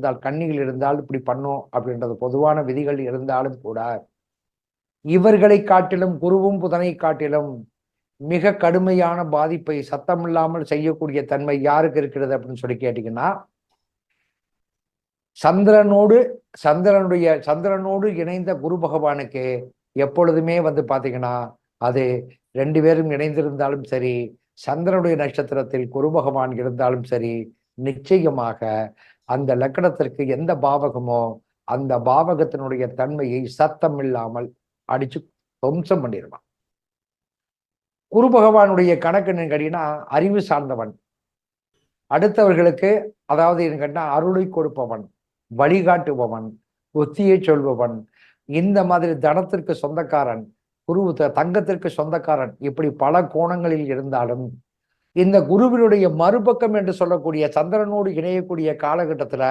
இருந்தால், கன்னியில் இருந்தால் இப்படி பண்ணும் அப்படின்றது பொதுவான விதிகள் இருந்தாலும் கூட, இவர்களை காட்டிலும் குருவும் புதனை காட்டிலும் மிக கடுமையான பாதிப்பை சத்தமில்லாமல் செய்யக்கூடிய தன்மை யாருக்கு இருக்கிறது அப்படின்னு சொல்லி கேட்டீங்கன்னா, சந்திரனோடு இணைந்த குரு பகவானுக்கு எப்பொழுதுமே பாத்தீங்கன்னா, அது 2 பேரும் இணைந்திருந்தாலும் சரி, சந்திரனுடைய நட்சத்திரத்தில் குரு பகவான் இருந்தாலும் சரி, நிச்சயமாக அந்த லக்கணத்திற்கு எந்த பாவகமோ அந்த பாவகத்தினுடைய தன்மையை சத்தம் இல்லாமல் அடிச்சு துவம்சம் பண்ணிடுவான். குரு பகவானுடைய கணக்கு கேட்டீங்கன்னா, அறிவு சார்ந்தவன், அடுத்தவர்களுக்கு அதாவது கேட்டா அருளை கொடுப்பவன், வழிகாட்டுபவன், புத்தியை சொல்பவன், இந்த மாதிரி தனத்திற்கு சொந்தக்காரன், தங்கத்திற்கு சொந்தக்காரன், இப்படி பல கோணங்களில் இருந்தாலும் இந்த குருவினுடைய மறுபக்கம் என்று சொல்லக்கூடிய சந்திரனோடு இணையக்கூடிய காலகட்டத்துல